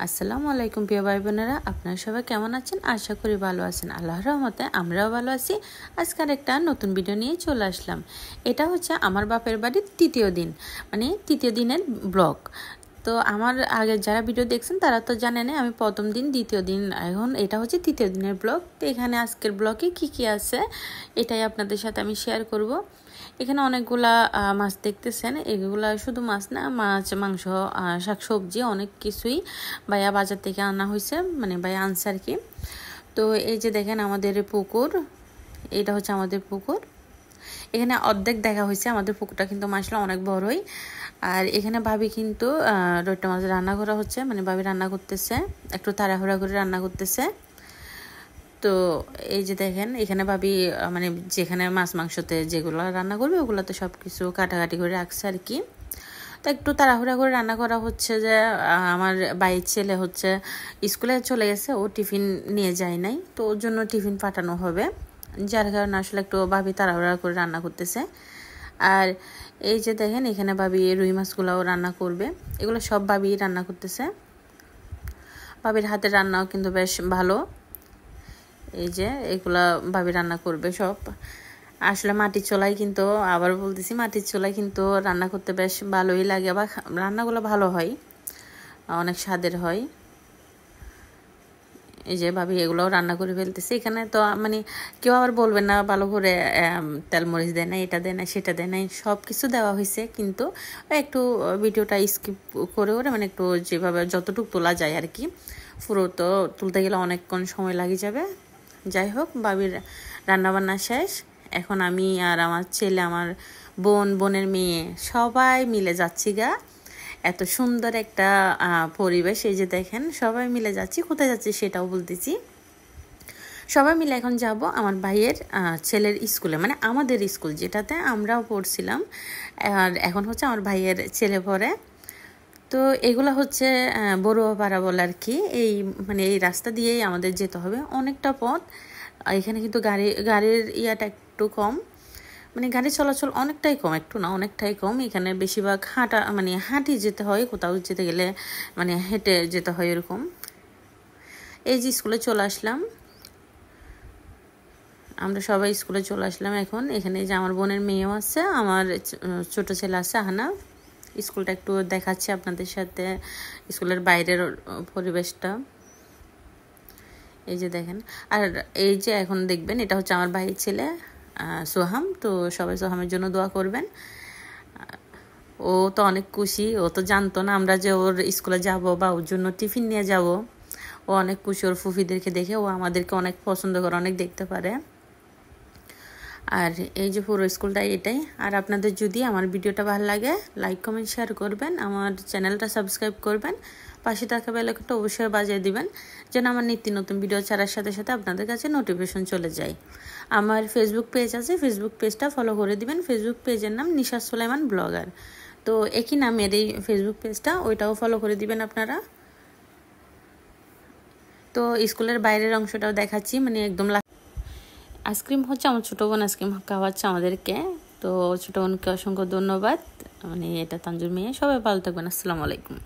আসসালামু আলাইকুম প্রিয় ভাই বোনেরা, আপনারা সবাই কেমন আছেন? আশা করি ভালো আছেন। আল্লাহর রহমতে আমরাও ভালো আছি। আজকের একটা নতুন ভিডিও নিয়ে চলে আসলাম। এটা হচ্ছে আমার বাপের বাড়ির তৃতীয় দিন, মানে তৃতীয় দিনের ব্লগ। তো আমার আগে যারা ভিডিও দেখছেন তারা তো জানেন আমি প্রথম দিন দ্বিতীয় দিন, এখন এটা হচ্ছে তৃতীয় দিনের ব্লগ। তো এখানে আজকের ব্লগে কি আছে এটাই আপনাদের সাথে আমি শেয়ার করব। এখানে অনেকগুলা মাছ দেখতেছেন, এগুলা শুধু মাছ না, মাছ, মাংস, শাকসবজি অনেক কিছুই ভাইয়া বাজার থেকে আনা হয়েছে, মানে ভাইয়া আনছে আর কি। তো এই যে দেখেন আমাদের পুকুর, এটা হচ্ছে আমাদের পুকুর। এখানে অর্ধেক দেখা হয়েছে, আমাদের পুকুরটা কিন্তু মাছটা অনেক বড়ই। আর এখানে ভাবি কিন্তু রয়টা মাছ রান্না করা হচ্ছে, মানে ভাবি রান্না করতেছে, একটু তাড়াহুড়া করে রান্না করতেছে। তো এই যে দেখেন এখানে ভাবি মানে যেখানে মাছ মাংসতে যেগুলো রান্না করবে ওগুলো তো সব কিছু কাটাকাটি করে রাখছে আর কি। তো একটু তাড়াহুড়া করে রান্না করা হচ্ছে যে আমার বাইর ছেলে হচ্ছে স্কুলে চলে গেছে, ও টিফিন নিয়ে যায় নাই, তো ওর জন্য টিফিন পাঠানো হবে, যার কারণে আসলে একটু ভাবি তাড়াহুড়া করে রান্না করতেছে। আর এই যে দেখেন এখানে ভাবি রুই মাছগুলোও রান্না করবে, এগুলো সব ভাবি রান্না করতেছে। ভাবির হাতের রান্নাও কিন্তু বেশ ভালো। এই যে এগুলা ভাবি রান্না করবে সব। আসলে মাটির চুলায় কিন্তু, আবার বলতেছি, মাটির চুলায় কিন্তু রান্না করতে বেশ ভালোই লাগে, আবার রান্নাগুলো ভালো হয়, অনেক স্বাদের হয়। এই যে ভাবি এগুলোও রান্না করে ফেলতেছে। এখানে তো মানে কেউ আবার বলবে না ভালো করে তেল মরিচ দেয় না, এটা দেয় না, সেটা দেয় না, সব কিছু দেওয়া হয়েছে, কিন্তু একটু ভিডিওটা স্কিপ করে মানে একটু যেভাবে যতটুকু তোলা যায় আর কি। পুরো তো তুলতে গেলে অনেকক্ষণ সময় লাগে যাবে। যাই হোক, ভাবির রান্নাবান্না শেষ। এখন আমি আর আমার ছেলে, আমার বোনের মেয়ে সবাই মিলে যাচ্ছি গা। এত সুন্দর একটা পরিবেশ, এই যে দেখেন সবাই মিলে যাচ্ছি। কোথায় যাচ্ছি সেটাও বলতেছি। সবাই মিলে এখন যাব আমার ভাইয়ের ছেলের স্কুলে, মানে আমাদের স্কুল যেটাতে আমরাও পড়ছিলাম, আর এখন হচ্ছে আমার ভাইয়ের ছেলে পড়ে। তো এগুলো হচ্ছে বড়ুয়াপাড়া বলে আর কি, এই মানে এই রাস্তা দিয়েই আমাদের যেতে হবে অনেকটা পথ। এখানে কিন্তু গাড়ির ইয়াটা একটু কম, মানে গাড়ি চলাচল অনেকটাই কম, একটু না অনেকটাই কম। এখানে বেশিরভাগ মানে হাঁটি যেতে হয়, কোথাও যেতে গেলে মানে হেঁটে যেতে হয় এরকম। এই যে স্কুলে চলে আসলাম, আমরা সবাই স্কুলে চলে আসলাম এখন। এখানে যে আমার বোনের মেয়েও আছে, আমার ছোট ছেলে আছে আহানা। স্কুলটা একটু দেখাচ্ছি আপনাদের সাথে, স্কুলের বাইরের পরিবেশটা। এই যে দেখেন, আর এই যে এখন দেখবেন এটা হচ্ছে আমার ভাইয়ের ছেলে সোহাম। তো সবাই সোহামের জন্য দোয়া করবেন। ও তো অনেক খুশি, ও তো জানতো না আমরা যে ওর স্কুলে যাব বা ওর জন্য টিফিন নিয়ে যাব। ও অনেক খুশি, ওর ফুফিদেরকে দেখে ও আমাদেরকে অনেক পছন্দ করে, অনেক দেখতে পারে। আর এই যে পুরো স্কুলটা এটাই। আর আপনাদের যদি আমার ভিডিওটা ভালো লাগে লাইক কমেন্ট শেয়ার করবেন, আমার চ্যানেলটা সাবস্ক্রাইব করবেন, পাশে থাকা বেল আইকনটা অবশ্যই বাজিয়ে দিবেন, যেন আমার নিত্য নতুন ভিডিও ছাড়ার সাথে সাথে আপনাদের কাছে নোটিফিকেশন চলে যায়। আমার ফেসবুক পেজ আছে, ফেসবুক পেজটা ফলো করে দিবেন। ফেসবুক পেজের নাম নিশাত সুলাইমান ব্লগার। তো একই নামের এই ফেসবুক পেজটা, ওইটাও ফলো করে দিবেন আপনারা। তো স্কুলের বাইরের অংশটাও দেখাচ্ছি, মানে একদম আইসক্রিম হচ্ছে আমার ছোটো বোন আইসক্রিম খাওয়াচ্ছে আমাদেরকে। তো ছোটো বোনকে অসংখ্য ধন্যবাদ, মানে এটা তানজুর মেয়ে। সবাই ভালো থাকবেন। আসসালামু আলাইকুম।